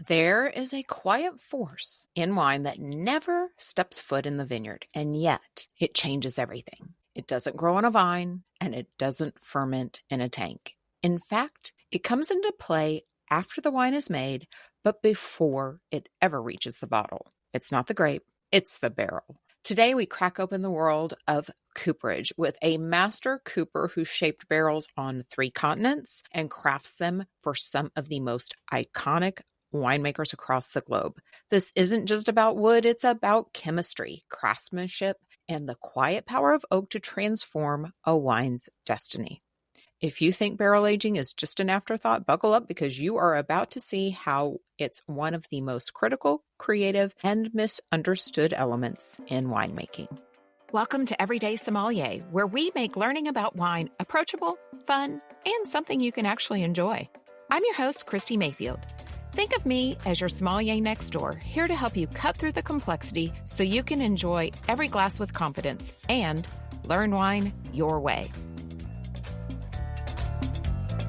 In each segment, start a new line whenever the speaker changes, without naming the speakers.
There is a quiet force in wine that never steps foot in the vineyard, and yet it changes everything. It doesn't grow on a vine, and it doesn't ferment in a tank. In fact, it comes into play after the wine is made, but before it ever reaches the bottle. It's not the grape, it's the barrel. Today, we crack open the world of cooperage with a master cooper who shaped barrels on 3 continents and crafts them for some of the most iconic winemakers across the globe. This isn't just about wood, it's about chemistry, craftsmanship, and the quiet power of oak to transform a wine's destiny. If you think barrel aging is just an afterthought, buckle up because you are about to see how it's one of the most critical, creative, and misunderstood elements in winemaking. Welcome to Everyday Sommelier, where we make learning about wine approachable, fun, and something you can actually enjoy. I'm your host, Kristi Mayfield. Think of me as your sommelier next door, here to help you cut through the complexity so you can enjoy every glass with confidence and learn wine your way.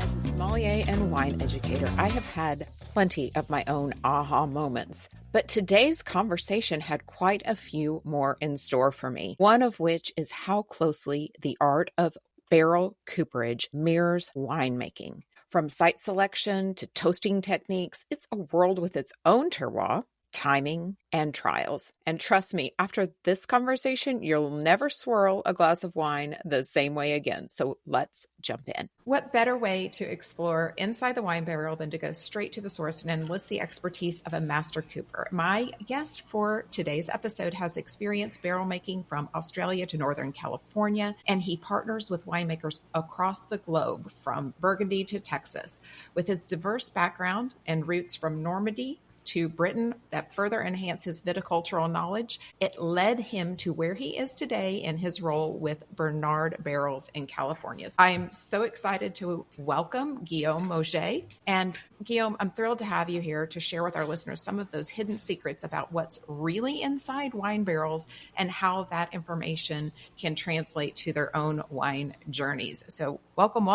As a sommelier and wine educator, I have had plenty of my own aha moments, but today's conversation had quite a few more in store for me, one of which is how closely the art of barrel cooperage mirrors winemaking. From site selection to toasting techniques, it's a world with its own terroir, timing, and trials. And trust me, after this conversation, you'll never swirl a glass of wine the same way again. So let's jump in. What better way to explore inside the wine barrel than to go straight to the source and enlist the expertise of a master cooper? My guest for today's episode has experience barrel making from Australia to Northern California, and he partners with winemakers across the globe from Burgundy to Texas. With his diverse background and roots from Normandy to Britain that further enhance his viticultural knowledge, it led him to where he is today in his role with Bernard Barrels in California. I'm so excited to welcome Guillaume Maugier. And Guillaume, I'm thrilled to have you here to share with our listeners some of those hidden secrets about what's really inside wine barrels and how that information can translate to their own wine journeys. So welcome.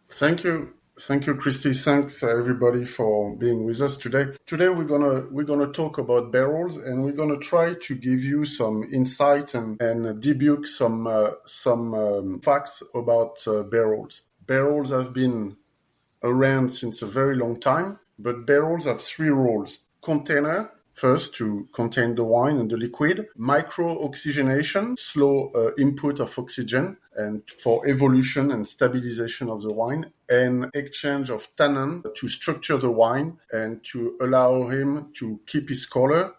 Thank you. Thank you, Kristi. Thanks everybody for being with us today. Today we're gonna talk about barrels, and we're gonna try to give you some insight and debunk some facts about barrels. Barrels have been around since a very long time, but barrels have 3 roles: container, first to contain the wine and the liquid; micro-oxygenation, slow input of oxygen, and for evolution and stabilization of the wine; and exchange of tannin to structure the wine and to allow him to keep his color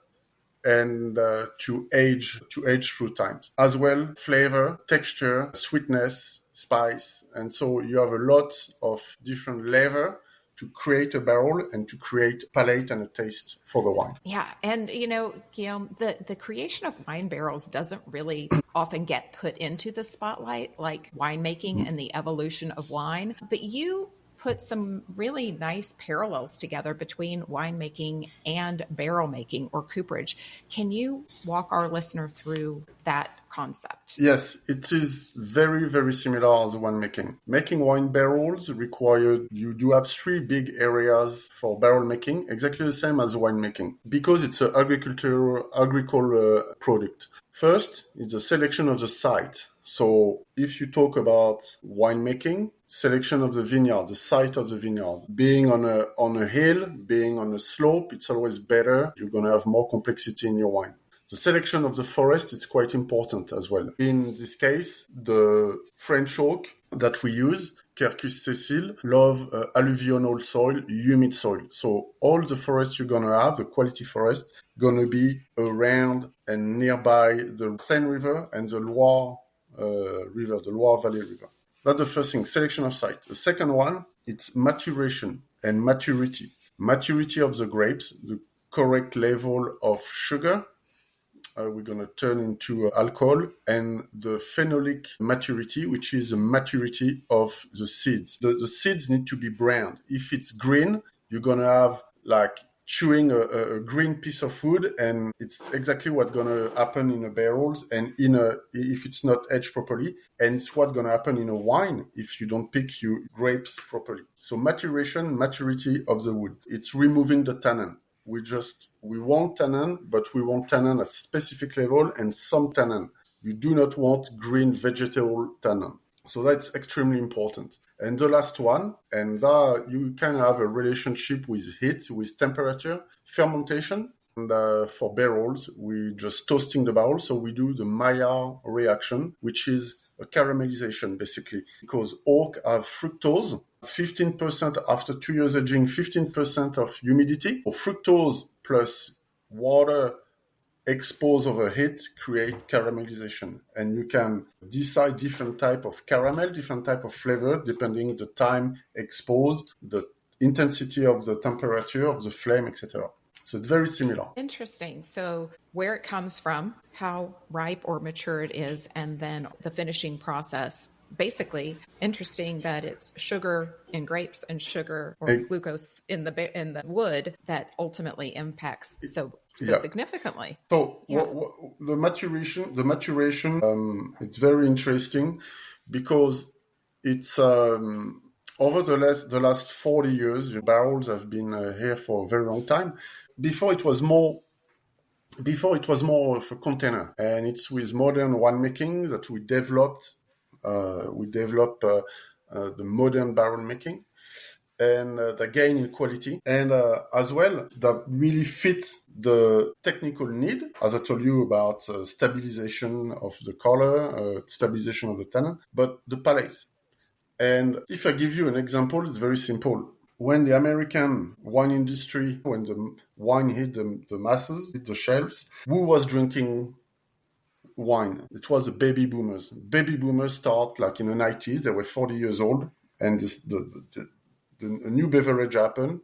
and to age through time. As well, flavor, texture, sweetness, spice, and so you have a lot of different flavor to create a barrel and to create palate and a taste for the wine.
Yeah. And, Guillaume, the creation of wine barrels doesn't really often get put into the spotlight like winemaking and the evolution of wine. But you put some really nice parallels together between winemaking and barrel making or cooperage. Can you walk our listener through that concept?
Yes, it is very, very similar as winemaking. Making wine barrels you do have 3 big areas for barrel making, exactly the same as winemaking, because it's an agricultural product. First, it's the selection of the site. So if you talk about winemaking, selection of the vineyard, the site of the vineyard, being on a hill, being on a slope, it's always better. You're going to have more complexity in your wine. The selection of the forest is quite important as well. In this case, the French oak that we use, Quercus sessile, love alluvial soil, humid soil. So all the forests you're going to have, the quality forest, going to be around and nearby the Seine River and the Loire River, the Loire Valley River. That's the first thing, selection of site. The second one, it's maturation and maturity. Maturity of the grapes, the correct level of sugar, we're going to turn into alcohol, and the phenolic maturity, which is the maturity of the seeds. The seeds need to be brown. If it's green, you're going to have like chewing a green piece of wood, and it's exactly what's going to happen in a barrels and if it's not aged properly, and it's what's going to happen in a wine if you don't pick your grapes properly. So maturity of the wood. It's removing the tannin. we want tannin, but we want tannin at specific level and some tannin. You do not want green vegetable tannin. So that's extremely important. And the last one, and you can have a relationship with heat, with temperature, fermentation. And for barrels, we just toasting the barrel. So we do the Maillard reaction, which is a caramelization, basically, because oak have fructose, 15% after 2 years aging, 15% of humidity. So fructose plus water exposed over heat create caramelization, and you can decide different type of caramel, different type of flavor depending the time exposed, the intensity of the temperature of the flame, etc. So it's very similar.
Interesting. So where it comes from, how ripe or mature it is, and then the finishing process. Basically, interesting that it's sugar in grapes and sugar or glucose in the wood that ultimately impacts so significantly.
So the maturation, it's very interesting because it's over the last 40 years. The barrels have been here for a very long time. Before it was more of a container, and it's with modern winemaking that we developed the modern barrel making, and the gain in quality, and as well that really fits the technical need, as I told you about stabilization of the color, stabilization of the tannin, but the palate. And if I give you an example, it's very simple. When the American wine industry, when the wine hit the masses, hit the shelves, who was drinking wine? It was the baby boomers. Baby boomers start like in the 90s. They were 40 years old, and a new beverage happened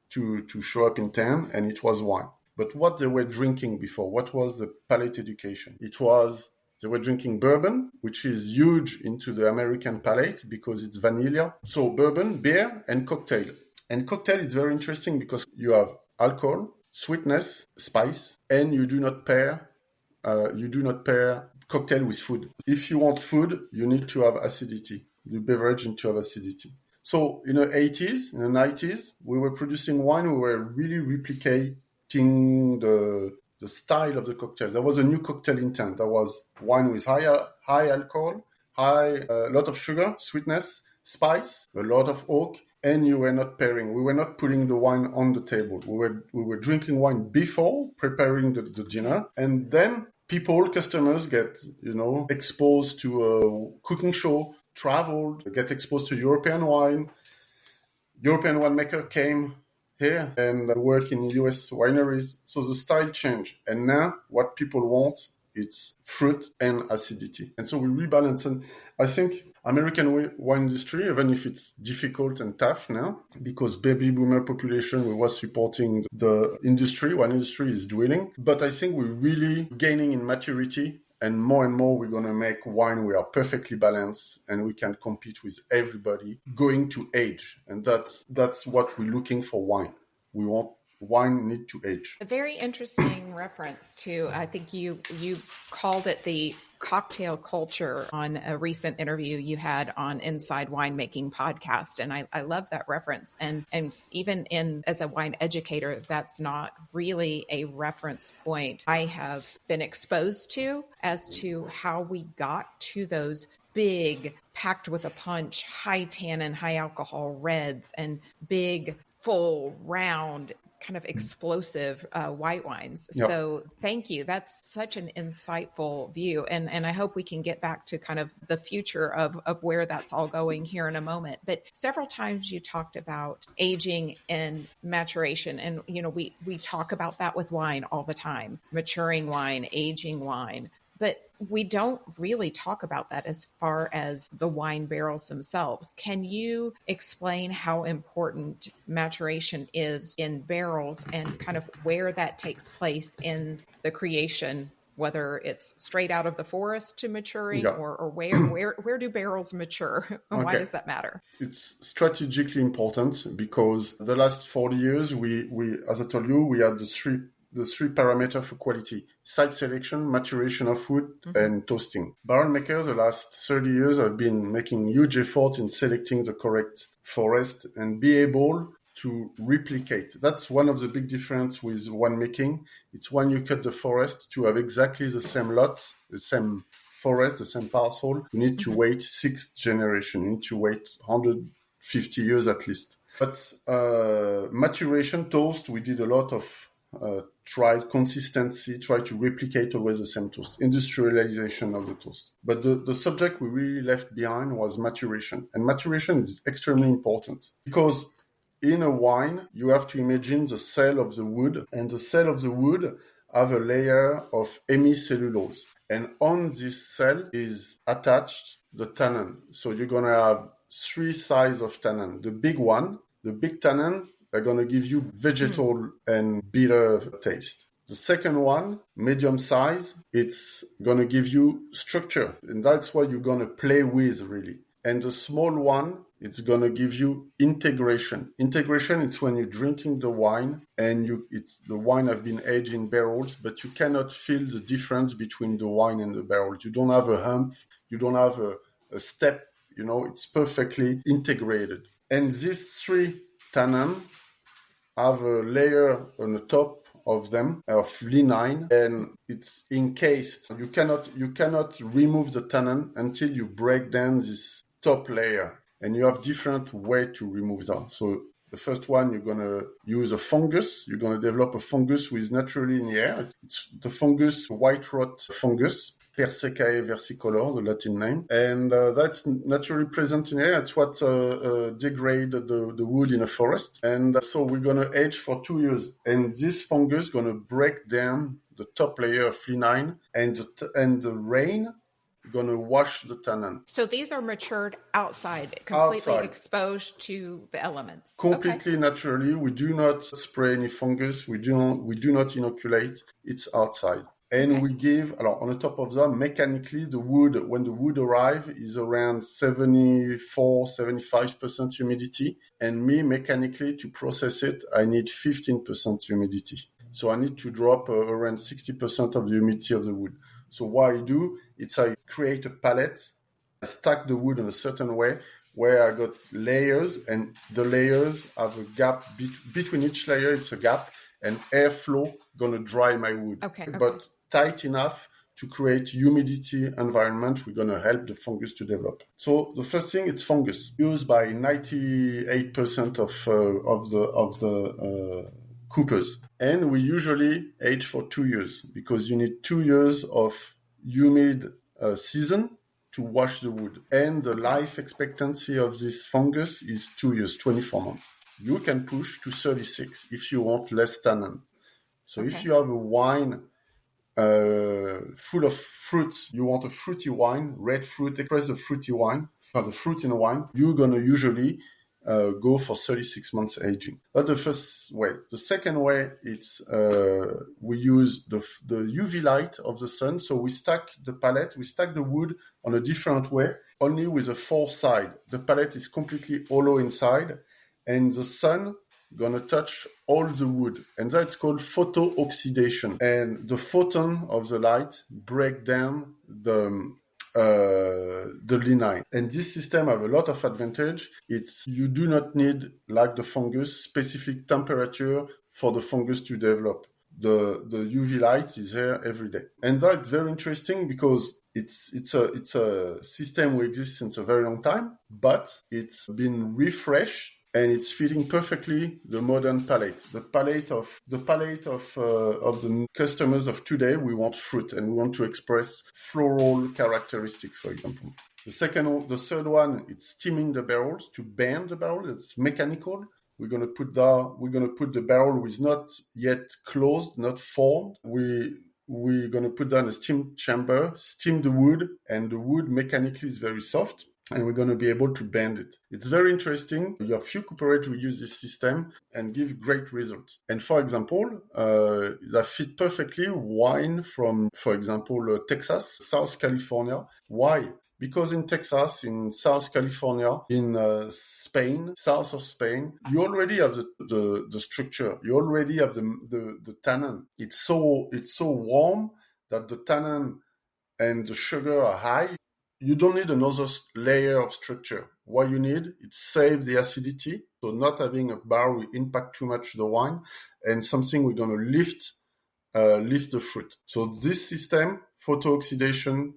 to show up in town, and it was wine. But what they were drinking before, what was the palate education? They were drinking bourbon, which is huge into the American palate because it's vanilla. So bourbon, beer, and cocktail. And cocktail is very interesting because you have alcohol, sweetness, spice, and you do not pair cocktail with food. If you want food, you need to have acidity. The beverage need to have acidity. So in the 80s, in the 90s, we were producing wine. We were really replicating the style of the cocktail. There was a new cocktail intent. There was wine with high alcohol, a lot of sugar, sweetness, spice, a lot of oak, and you were not pairing. We were not putting the wine on the table. We were drinking wine before preparing the dinner, and then customers get exposed to a cooking show, traveled, get exposed to European wine. European winemaker came here and work in US wineries. So the style changed. And now what people want, it's fruit and acidity. And so we rebalance. And I think American wine industry, even if it's difficult and tough now, because baby boomer population was supporting the industry, wine industry is dwindling. But I think we're really gaining in maturity, and more we're going to make wine we are perfectly balanced and we can compete with everybody going to age. And that's what we're looking for wine. We want wine need to age.
A very interesting reference to, I think you called it the cocktail culture on a recent interview you had on Inside Winemaking podcast. And I love that reference. And even as a wine educator, that's not really a reference point I have been exposed to as to how we got to those big, packed with a punch, high tannin, high alcohol reds and big, full, round, kind of explosive white wines. Yep. So thank you. That's such an insightful view. And I hope we can get back to kind of the future of where that's all going here in a moment. But several times you talked about aging and maturation. And, we talk about that with wine all the time, maturing wine, aging wine. But we don't really talk about that as far as the wine barrels themselves. Can you explain how important maturation is in barrels and kind of where that takes place in the creation, whether it's straight out of the forest to maturing or where do barrels mature? Why does that matter?
It's strategically important because the last 40 years, we as I told you, we had the three parameters for quality: site selection, maturation of food, and toasting. Barrel makers, the last 30 years, have been making huge effort in selecting the correct forest and be able to replicate. That's one of the big difference with winemaking. It's when you cut the forest to have exactly the same lot, the same forest, the same parcel. You need to wait 6 generations. You need to wait 150 years at least. But maturation toast, we did a lot of try consistency, try to replicate always the same toast, industrialization of the toast. But the subject we really left behind was maturation. And maturation is extremely important because in a wine, you have to imagine the cell of the wood, and the cell of the wood have a layer of hemicellulose. And on this cell is attached the tannin. So you're going to have 3 sizes of tannin. The big tannin, they're going to give you vegetal and bitter taste. The second one, medium size, it's going to give you structure. And that's what you're going to play with, really. And the small one, it's going to give you integration. Integration, it's when you're drinking the wine and the wine have been aged in barrels, but you cannot feel the difference between the wine and the barrels. You don't have a hump. You don't have a step. It's perfectly integrated. And these 3 tannin have a layer on the top of them of lignin, and it's encased. You cannot remove the tannin until you break down this top layer, and you have different way to remove that. So the first one, you're going to use a fungus. You're going to develop a fungus with naturally in the air. It's the fungus, white rot fungus, Persicae versicolor, the Latin name. And that's naturally present in air. It's what degrades the wood in a forest. And so we're going to age for 2 years. And this fungus is going to break down the top layer of lignin, and the rain going to wash the tannin.
So these are matured outside, completely exposed to the elements.
Completely naturally. We do not spray any fungus. We do not inoculate. It's outside. And we give, on the top of that, mechanically, when the wood arrives, is around 74-75% humidity. And mechanically, to process it, I need 15% humidity. So I need to drop around 60% of the humidity of the wood. So what I do, I create a palette, I stack the wood in a certain way, where I got layers, and the layers have a gap. Between each layer, it's a gap, and airflow going to dry my wood.
Okay.
But tight enough to create humidity environment. We're going to help the fungus to develop. So the first thing, it's fungus, used by 98% of the coopers. And we usually age for 2 years because you need 2 years of humid season to wash the wood. And the life expectancy of this fungus is 2 years, 24 months. You can push to 36 if you want less tannin. So if you have a wine full of fruit, you want a fruity wine, red fruit, express the fruity wine, or the fruit in a wine, you're going to usually go for 36 months aging. That's the first way. The second way, it's we use the UV light of the sun. So we stack the palette, we stack the wood on a different way, only with a 4 side. The palette is completely hollow inside, and the sun gonna touch all the wood, and that's called photo-oxidation. And the photon of the light break down the lignin. And this system have a lot of advantage. You do not need, like the fungus, specific temperature for the fungus to develop. The UV light is here every day, and that's very interesting because it's a system who exists since a very long time, but it's been refreshed. And it's fitting perfectly the modern palate. The palate of the customers of today. We want fruit, and we want to express floral characteristic, for example. The third one, it's steaming the barrels to bend the barrel. It's mechanical. We're gonna put the barrel with not yet closed, not formed. We're gonna put down a steam chamber, steam the wood, and the wood mechanically is very soft. And we're going to be able to bend it. It's very interesting. You have few cooperages who use this system and give great results. And for example, that fit perfectly wine from, for example, Texas, South California. Why? Because in Texas, in South California, in Spain, south of Spain, you already have the structure. You already have the tannin. It's so warm that the tannin and the sugar are high. You don't need another layer of structure. What you need, it saves the acidity So not having a barrel will impact too much the wine, and something we're going to lift the fruit. So this system, photo-oxidation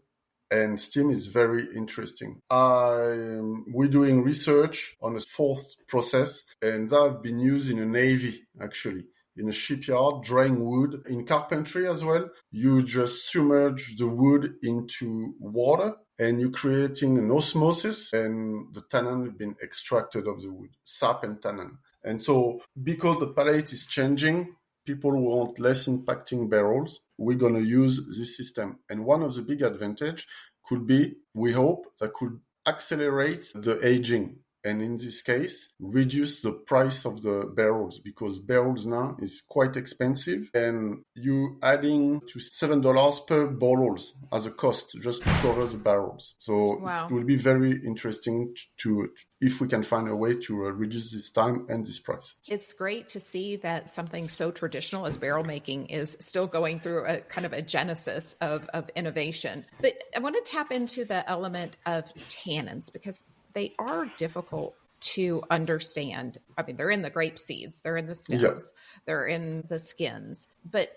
and steam, is very interesting. We're doing research on a fourth process, and that have been used in a navy, actually, in a shipyard, drying wood. In carpentry as well, you just submerge the wood into water, and you're creating an osmosis, and the tannin have been extracted of the wood, sap and tannin. And so because the palate is changing, people want less impacting barrels, we're going to use this system. And one of the big advantage could be, we hope, that could accelerate the aging. And in this case, reduce the price of the barrels, because barrels now is quite expensive, and you adding to $7 per bottles as a cost just to cover the barrels. So
Wow.
It will be very interesting to if we can find a way to reduce this time and this price.
It's great to see that something so traditional as barrel making is still going through a kind of a genesis of innovation. But I want to tap into the element of tannins, because they are difficult to understand. I mean, they're in the grape seeds, they're in the stems, they're in the skins. But,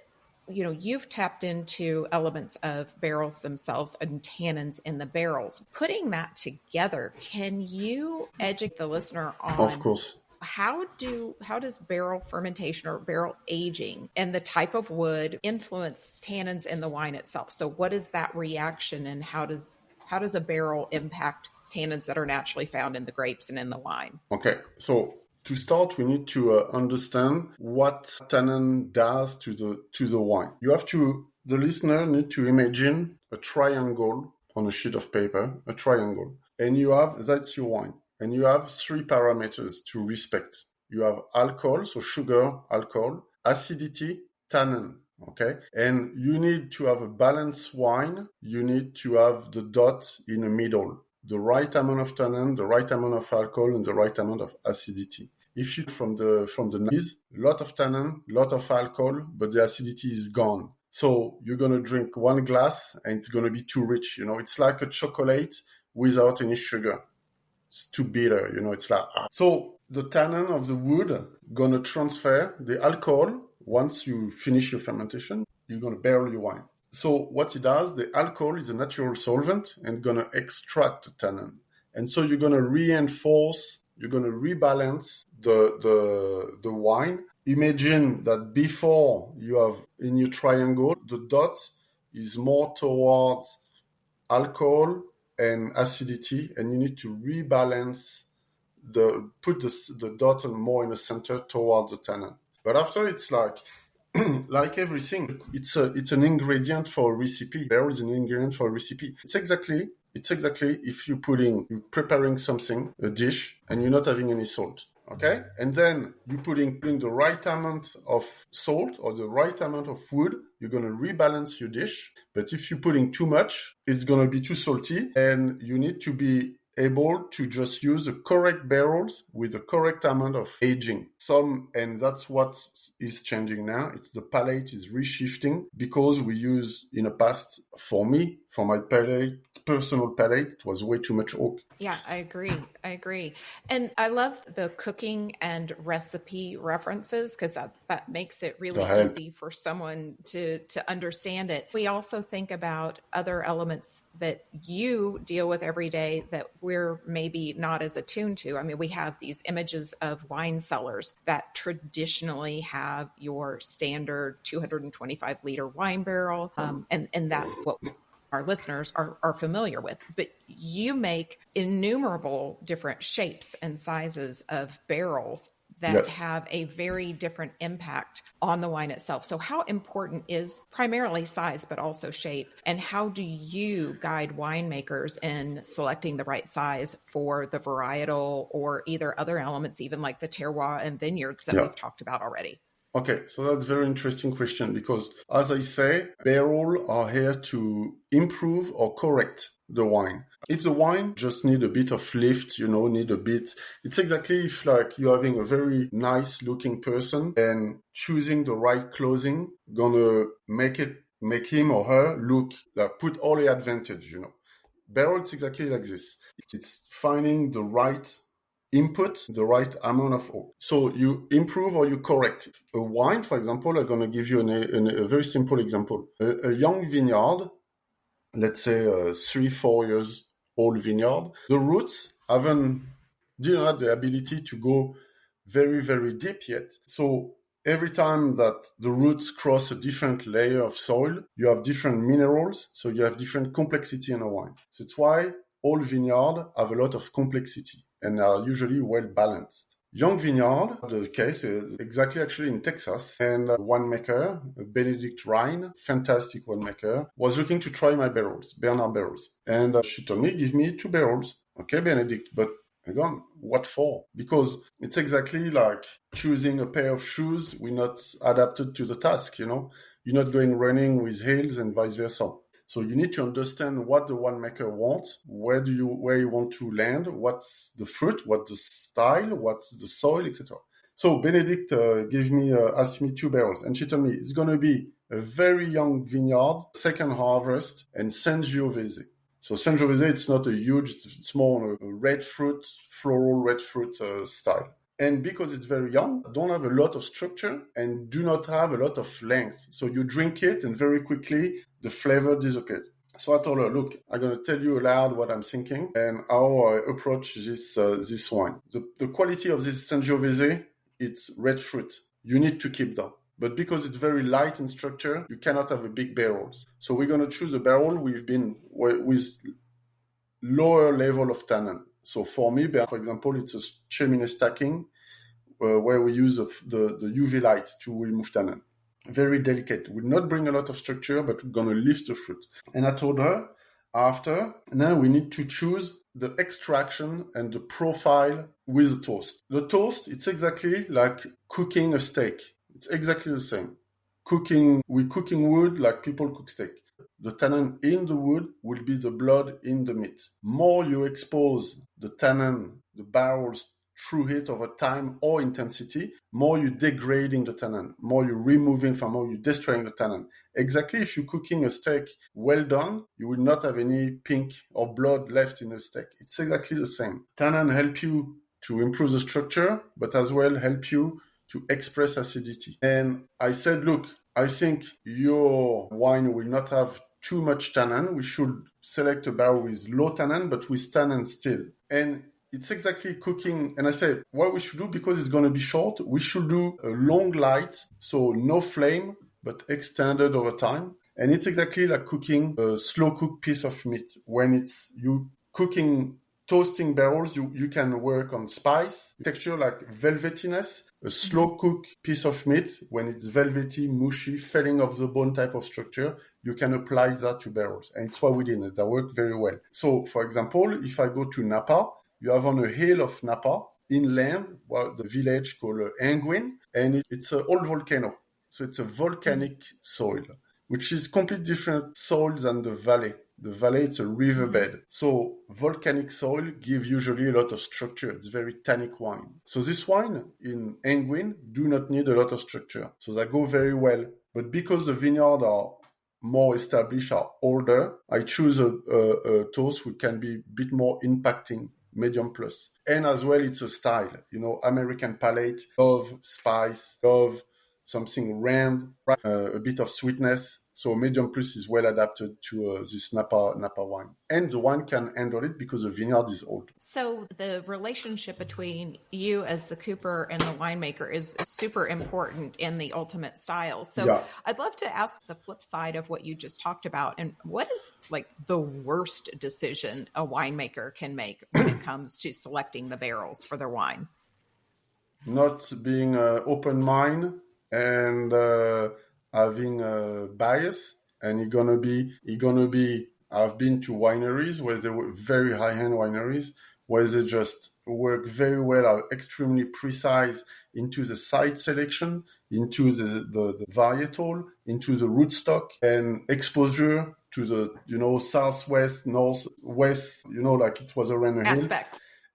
you know, you've tapped into elements of barrels themselves and tannins in the barrels. Putting that together, can you educate the listener on,
of course,
how does barrel fermentation or barrel aging and the type of wood influence tannins in the wine itself? So what is that reaction, and how does a barrel impact tannins that are naturally found in the grapes and in the wine?
Okay, so to start, we need to understand what tannin does to the wine. The listener need to imagine a triangle on a sheet of paper, a triangle, and that's your wine, and you have three parameters to respect. You have alcohol, so sugar, alcohol, acidity, tannin. Okay, and you need to have a balanced wine. You need to have the dot in the middle. The right amount of tannin, the right amount of alcohol, and the right amount of acidity. If you from the nose, lot of tannin, lot of alcohol, but the acidity is gone. So you're gonna drink one glass and it's gonna be too rich. You know, it's like a chocolate without any sugar. It's too bitter. You know, it's like So the tannin of the wood gonna transfer the alcohol. Once you finish your fermentation, you're gonna barrel your wine. So what it does, the alcohol is a natural solvent and going to extract the tannin. And so you're going to reinforce, you're going to rebalance the wine. Imagine that before you have in your triangle, the dot is more towards alcohol and acidity, and you need to rebalance put the dot more in the center towards the tannin. But after, it's like everything, it's an ingredient for a recipe. Barrel is an ingredient for a recipe. It's exactly if you're preparing something, a dish, and you're not having any salt. Okay, and then you're putting the right amount of salt or the right amount of wood. You're gonna rebalance your dish. But if you're putting too much, it's gonna be too salty, and you need to be able to just use the correct barrels with the correct amount of aging. And that's what is changing now. It's the palate is reshifting, because we use in the past, for my palate, personal palate, it was way too much oak.
Yeah, I agree. And I love the cooking and recipe references, because that makes it really easy for someone to understand it. We also think about other elements that you deal with every day that we're maybe not as attuned to. I mean, we have these images of wine cellars that traditionally have your standard 225 liter wine barrel. And that's what our listeners are familiar with. But you make innumerable different shapes and sizes of barrels that have a very different impact on the wine itself. So how important is primarily size, but also shape? And how do you guide winemakers in selecting the right size for the varietal or either other elements, even like the terroir and vineyards that we've talked about already?
Okay, so that's a very interesting question, because, as I say, barrels are here to improve or correct the wine. If the wine just need a bit of lift, it's exactly if like you're having a very nice looking person and choosing the right clothing, gonna make him or her look like, put all the advantage, Barrel, it's exactly like this. It's finding the right input the right amount of oak. So you improve or you correct. A wine, for example, I'm going to give you a very simple example. A young vineyard, let's say 3-4 years old vineyard, the roots didn't have the ability to go very, very deep yet. So every time that the roots cross a different layer of soil, you have different minerals, so you have different complexity in a wine. So it's why all vineyards have a lot of complexity and are usually well balanced. Young vineyard, the case is exactly actually in Texas, and a winemaker, Benedict Rhine, fantastic winemaker, was looking to try my barrels, Bernard barrels. And she told me, give me 2 barrels. Okay, Benedict, but again, what for? Because it's exactly like choosing a pair of shoes we're not adapted to the task, you know? You're not going running with heels and vice versa. So you need to understand what the winemaker wants, where you want to land, what's the fruit, what's the style, what's the soil, etc. So Benedict asked me 2 barrels, and she told me it's going to be a very young vineyard, second harvest, and Sangiovese. So Sangiovese, it's not a huge, it's more a red fruit, floral red fruit style. And because it's very young, don't have a lot of structure and do not have a lot of length. So you drink it and very quickly the flavor disappears. So I told her, look, I'm going to tell you aloud what I'm thinking and how I approach this wine. The quality of this Sangiovese, it's red fruit. You need to keep that. But because it's very light in structure, you cannot have a big barrels. So we're going to choose a barrel with lower level of tannin. So for me, for example, it's a chimney stacking where we use the UV light to remove tannin. Very delicate. Will not bring a lot of structure, but we're going to lift the fruit. And I told her, now we need to choose the extraction and the profile with the toast. The toast, it's exactly like cooking a steak. It's exactly the same. We're cooking wood like people cook steak. The tannin in the wood will be the blood in the meat. More you expose the tannin, the barrels through heat over time or intensity, more you're degrading the tannin, more you're more you're destroying the tannin. Exactly, if you're cooking a steak well done, you will not have any pink or blood left in the steak. It's exactly the same. Tannin help you to improve the structure, but as well help you to express acidity. And I said, look, I think your wine will not have too much tannin. We should select a barrel with low tannin, but with tannin still. And it's exactly cooking. And I said, what we should do, because it's going to be short, we should do a long light, so no flame, but extended over time. And it's exactly like cooking a slow cooked piece of meat. When it's you cooking toasting barrels, you can work on spice, texture like velvetiness, a slow cook piece of meat, when it's velvety, mushy, falling off the bone type of structure, you can apply that to barrels. And it's what we did, and that worked very well. So, for example, if I go to Napa, you have on a hill of Napa, inland, the village called Anguin, and it's an old volcano. So it's a volcanic soil, which is completely different soil than the valley. The valley, it's a riverbed. So volcanic soil gives usually a lot of structure. It's very tannic wine. So this wine in Anguin do not need a lot of structure. So they go very well. But because the vineyards are more established, are older, I choose a toast which can be a bit more impacting, medium plus. And as well, it's a style. American palate, love spice, love something round, a bit of sweetness. So medium plus is well adapted to this Napa wine. And the wine can handle it because the vineyard is old.
So the relationship between you as the cooper and the winemaker is super important in the ultimate style. So yeah. I'd love to ask the flip side of what you just talked about. And what is like the worst decision a winemaker can make when it comes to selecting the barrels for their wine?
Not being open mind and having a bias, and you're gonna be. I've been to wineries where they were very high-end wineries where they just work very well, are extremely precise into the site selection, into the varietal, into the rootstock, and exposure to the southwest, northwest, like it was around a hill,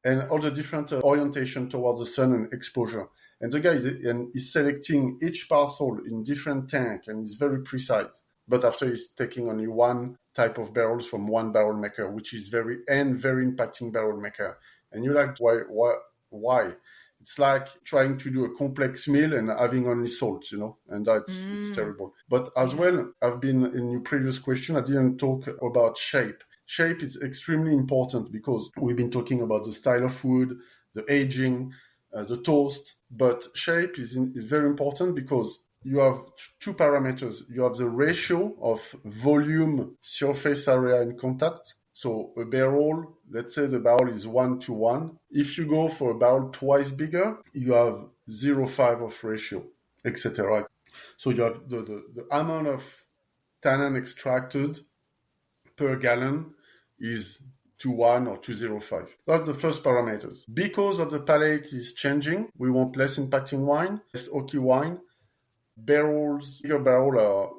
and all the different orientation towards the sun and exposure. And the guy is selecting each parcel in different tank, and he's very precise. But after he's taking only one type of barrels from one barrel maker, which is very impacting barrel maker. And you're like, why Why? It's like trying to do a complex meal and having only salt, and it's terrible. But as well, I've been in your previous question, I didn't talk about shape. Shape is extremely important because we've been talking about the style of food, the aging, the toast, but shape is very important because you have two parameters. You have the ratio of volume, surface area, and contact. So a barrel, let's say the barrel is 1:1. If you go for a barrel twice bigger, you have 0.5 of ratio, etc. So you have the amount of tannin extracted per gallon is 2:1 or 2.05. That's the first parameters. Because of the palate is changing, we want less impacting wine, less oaky wine. Bigger barrels are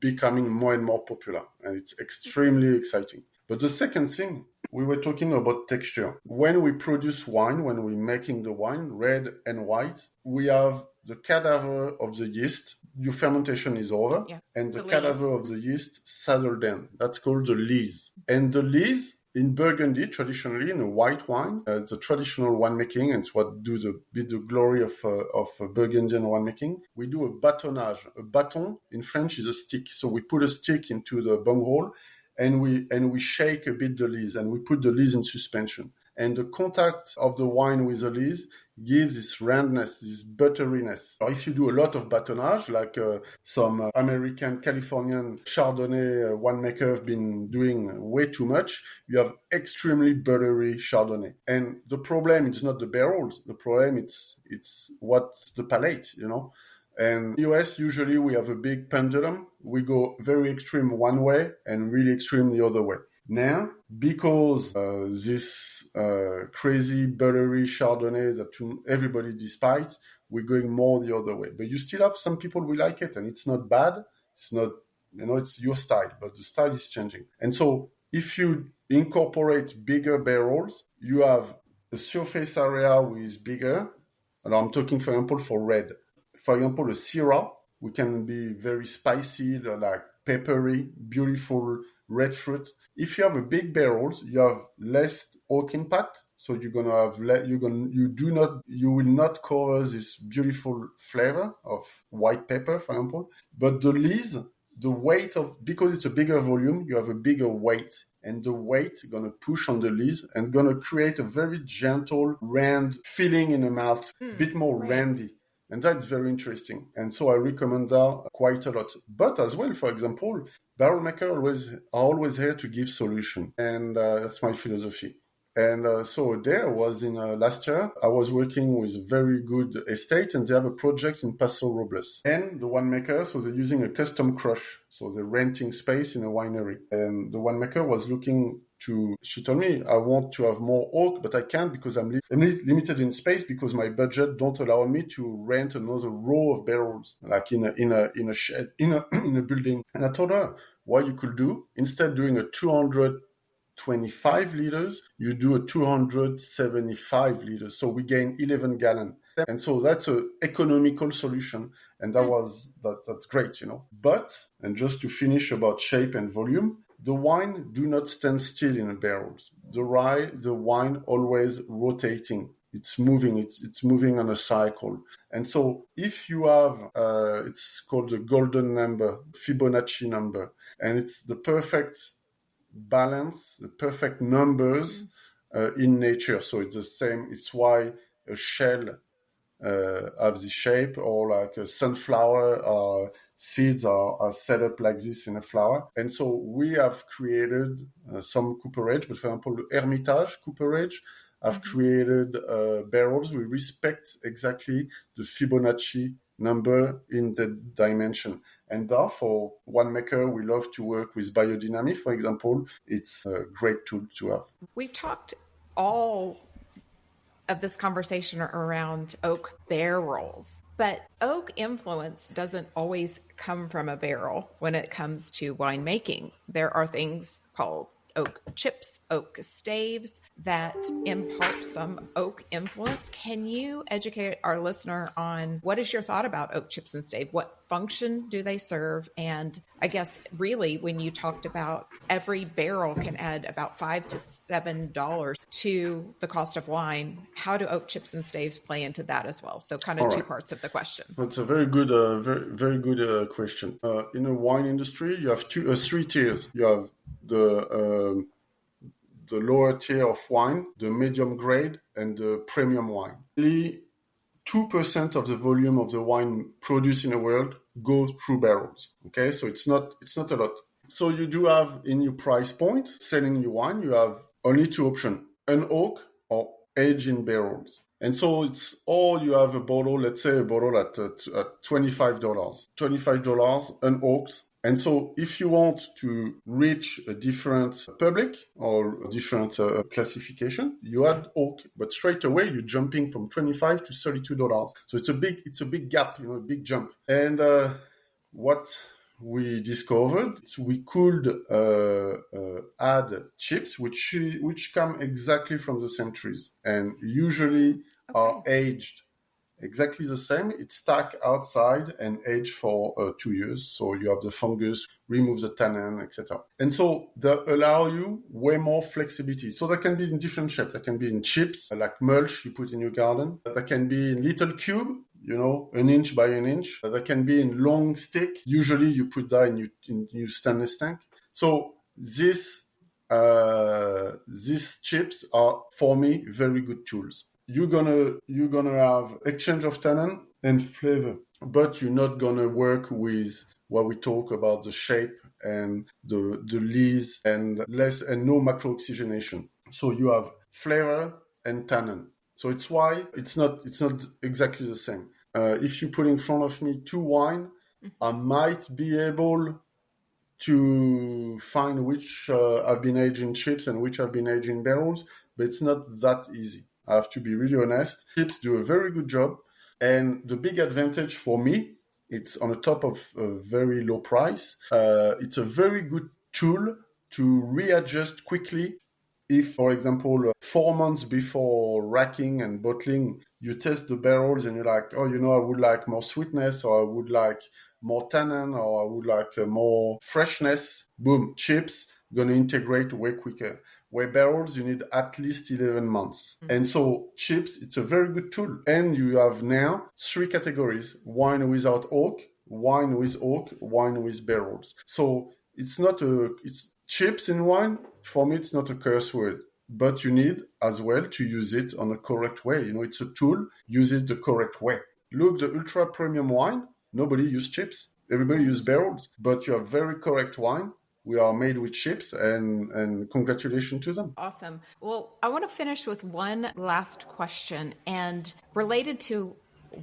becoming more and more popular, and it's extremely exciting. But the second thing, we were talking about texture. When we produce wine, when we're making the wine, red and white, we have the cadaver of the yeast. Your fermentation is over, and the cadaver of the yeast settled in. That's called the lees. And the lees, in Burgundy, traditionally, in a white wine, it's a traditional winemaking, and it's what do the glory of Burgundian winemaking. We do a bâtonnage. A bâton, in French, is a stick. So we put a stick into the bunghole, and we shake a bit the lees, and we put the lees in suspension. And the contact of the wine with the lees gives this roundness, this butteriness. If you do a lot of bâtonnage, like some American, Californian Chardonnay winemaker have been doing way too much, you have extremely buttery Chardonnay. And the problem is not the barrels. The problem it's what's the palate, And in the US, usually we have a big pendulum. We go very extreme one way and really extreme the other way. Now, because this crazy buttery Chardonnay that everybody despises, we're going more the other way. But you still have some people who like it, and it's not bad. It's not, it's your style, but the style is changing. And so if you incorporate bigger barrels, you have a surface area which is bigger. And I'm talking, for example, for red. For example, a Syrah, we can be very spicy, like peppery, beautiful red fruit. If you have a big barrels, you have less oak impact, so you're gonna have you will not cover this beautiful flavor of white pepper, for example. But the lees, the weight because it's a bigger volume, you have a bigger weight, and the weight gonna push on the lees and gonna create a very gentle, round feeling in the mouth, a bit more randy. And that's very interesting. And so I recommend that quite a lot. But as well, for example, barrel makers are always here to give solution. And that's my philosophy. And so there was last year, I was working with a very good estate, and they have a project in Paso Robles. And the winemaker, so they're using a custom crush. So they're renting space in a winery. And the winemaker was looking she told me, I want to have more oak, but I can't because I'm limited in space because my budget don't allow me to rent another row of barrels, like in a shed, in a building. And I told her, what you could do, instead of doing a 225 liters, you do a 275 liters. So we gain 11 gallons. And so that's an economical solution. And that's great, But, and just to finish about shape and volume, the wine do not stand still in the barrels. The wine always rotating. It's moving. It's moving on a cycle. And so if you have, it's called the golden number, Fibonacci number, and it's the perfect balance, the perfect numbers in nature. So it's the same. It's why a shell have this shape, or like a sunflower seeds are set up like this in a flower. And so we have created some coooperage, but for example, the Hermitage coooperage have created barrels. We respect exactly the Fibonacci number in the dimension. And therefore, winemaker, we love to work with biodynamic, for example. It's a great tool to have.
We've talked all of this conversation around oak barrels, but oak influence doesn't always come from a barrel when it comes to winemaking. There are things called oak chips, oak staves that impart some oak influence. Can you educate our listener on what is your thought about oak chips and stave? What function do they serve? And I guess really when you talked about every barrel can add about $5 to $7 to the cost of wine, how do oak chips and staves play into that as well? So kind of two parts of the question.
That's a very good, very good question. In the wine industry, you have three tiers. You have the lower tier of wine, the medium grade, and the premium wine. Only 2% of the volume of the wine produced in the world goes through barrels. Okay, so it's not a lot. So you do have in your price point, selling your wine, you have only two options: an oak or aged in barrels. And so it's all you have a bottle, let's say a bottle at $25, an oak. And so if you want to reach a different public or a different classification, you add oak, but straight away you're jumping from $25 to $32. So it's a big gap, a big jump. And what we discovered is we could add chips which come exactly from the same trees and usually are aged exactly the same. It's stacked outside and aged for 2 years. So you have the fungus, remove the tannin, etc. And so they allow you way more flexibility. So that can be in different shapes. That can be in chips, like mulch you put in your garden. That can be in little cube, an inch by an inch. That can be in long stick. Usually you put that in your stainless tank. So these chips are, for me, very good tools. You're gonna have exchange of tannin and flavor, but you're not gonna work with what we talk about, the shape and the lees and no macro-oxygenation. So you have flavor and tannin. So it's why it's not exactly the same. If you put in front of me two wine, I might be able to find which have been aged in chips and which have been aged in barrels, but it's not that easy. I have to be really honest. Chips do a very good job. And the big advantage for me, it's on the top of a very low price. It's a very good tool to readjust quickly. If, for example, 4 months before racking and bottling, you test the barrels and you're like, I would like more sweetness, or I would like more tannin, or I would like more freshness. Boom, chips going to integrate way quicker. Where barrels, you need at least 11 months. Mm-hmm. And so chips, it's a very good tool. And you have now 3 categories: wine without oak, wine with oak, wine with barrels. So it's chips in wine. For me, it's not a curse word, but you need as well to use it on a correct way. It's a tool, use it the correct way. Look, the ultra premium wine, nobody use chips. Everybody use barrels, but you have very correct wine. We are made with chips, and congratulations to them.
Awesome. Well, I want to finish with one last question, and related to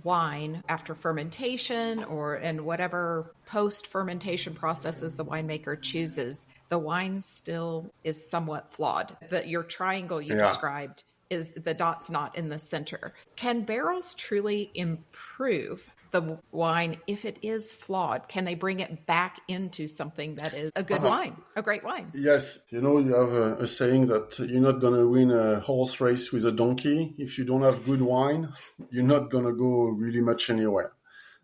wine after fermentation and whatever post-fermentation processes the winemaker chooses, the wine still is somewhat flawed. Your triangle you described is the dot's not in the center. Can barrels truly improve the wine if it is flawed? Can they bring it back into something that is a good wine, a great wine?
Yes. You have a saying that you're not going to win a horse race with a donkey. If you don't have good wine, you're not going to go really much anywhere.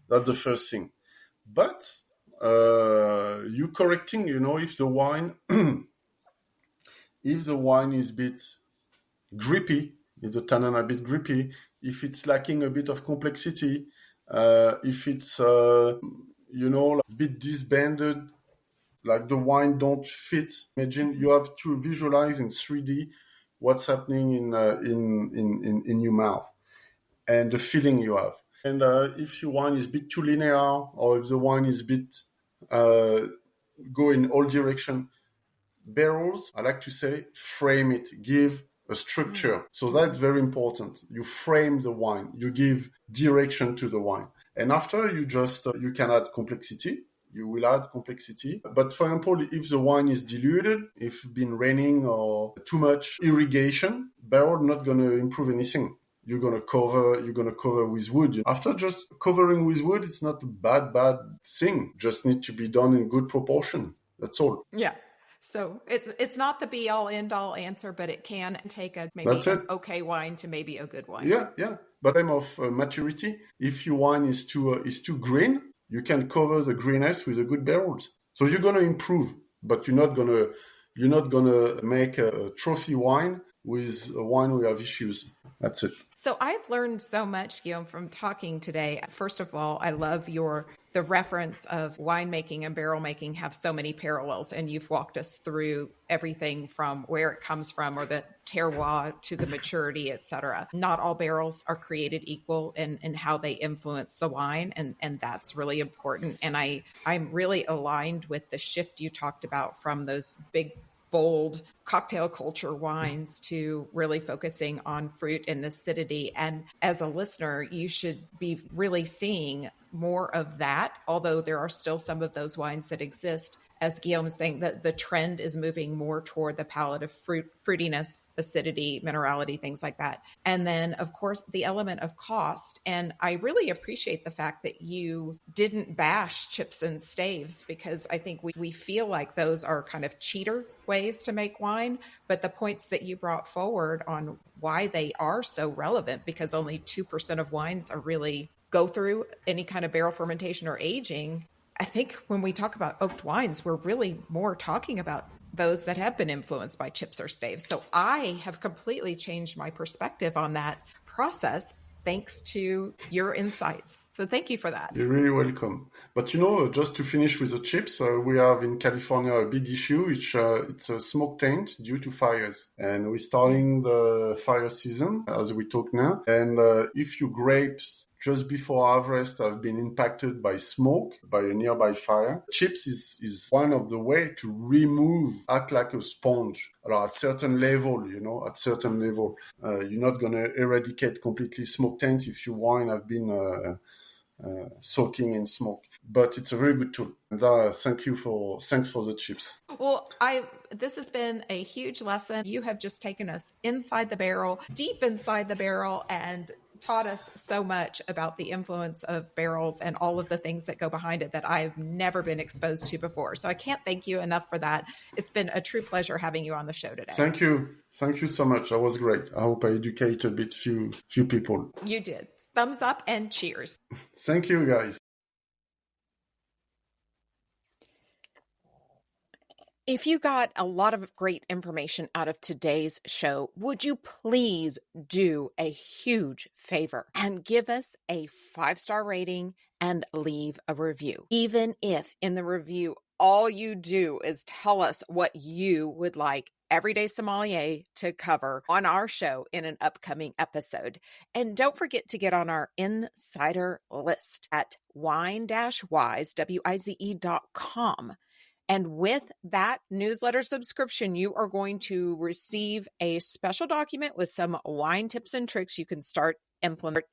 That's the first thing. But you correcting, if the wine is a bit grippy, if the tannin are a bit grippy, if it's lacking a bit of complexity, if it's a bit disbanded, like the wine don't fit. Imagine you have to visualize in 3D what's happening in your mouth and the feeling you have. And if your wine is a bit too linear, or if the wine is a bit go in all direction, barrels, I like to say, frame it, give a structure. So that's very important. You frame the wine, you give direction to the wine. And after you just, you can add complexity. You will add complexity. But for example, if the wine is diluted, if it's been raining or too much irrigation, barrel not going to improve anything. You're going to cover with wood. After just covering with wood, it's not a bad thing. Just need to be done in good proportion. That's all.
Yeah. So it's not the be all end all answer, but it can take a maybe an okay wine to maybe a good wine.
Yeah. But time of maturity, if your wine is too green, you can cover the greenness with a good barrels. So you're gonna improve, but you're not gonna make a trophy wine with a wine we have issues. That's it.
So I've learned so much, Guillaume, from talking today. First of all, I love the reference of winemaking and barrel making have so many parallels, and you've walked us through everything from where it comes from or the terroir to the maturity, et cetera. Not all barrels are created equal in how they influence the wine, and that's really important. And I'm really aligned with the shift you talked about from those big bold cocktail culture wines to really focusing on fruit and acidity. And as a listener, you should be really seeing more of that, although there are still some of those wines that exist. As Guillaume is saying, that the trend is moving more toward the palette of fruitiness, acidity, minerality, things like that. And then, of course, the element of cost. And I really appreciate the fact that you didn't bash chips and staves, because I think we feel like those are kind of cheater ways to make wine. But the points that you brought forward on why they are so relevant, because only 2% of wines are really go through any kind of barrel fermentation or aging. I think when we talk about oaked wines, we're really more talking about those that have been influenced by chips or staves. So I have completely changed my perspective on that process thanks to your insights. So thank you for that.
You're really welcome. But just to finish with the chips, we have in California a big issue. It's a smoke taint due to fires. And we're starting the fire season as we talk now. And if your grapes just before harvest have been impacted by smoke, by a nearby fire, chips is one of the way to act like a sponge. At certain level, you're not going to eradicate completely smoke taint if your wine have been soaking in smoke. But it's a very good tool. And thanks for the chips.
Well, this has been a huge lesson. You have just taken us inside the barrel, deep inside the barrel, and taught us so much about the influence of barrels and all of the things that go behind it that I've never been exposed to before. So I can't thank you enough for that. It's been a true pleasure having you on the show today.
Thank you. Thank you so much. That was great. I hope I educated a bit few people.
You did. Thumbs up and cheers.
Thank you, guys.
If you got a lot of great information out of today's show, would you please do a huge favor and give us a 5-star rating and leave a review? Even if in the review, all you do is tell us what you would like Everyday Sommelier to cover on our show in an upcoming episode. And don't forget to get on our insider list at wine-wize, wize.com. And with that newsletter subscription, you are going to receive a special document with some wine tips and tricks you can start implementing.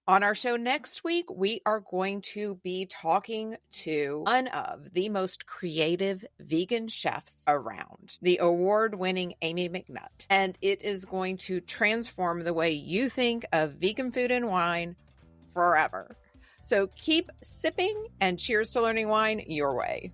On our show next week, we are going to be talking to one of the most creative vegan chefs around, the award-winning Amy McNutt. And it is going to transform the way you think of vegan food and wine forever. So keep sipping and cheers to learning wine your way.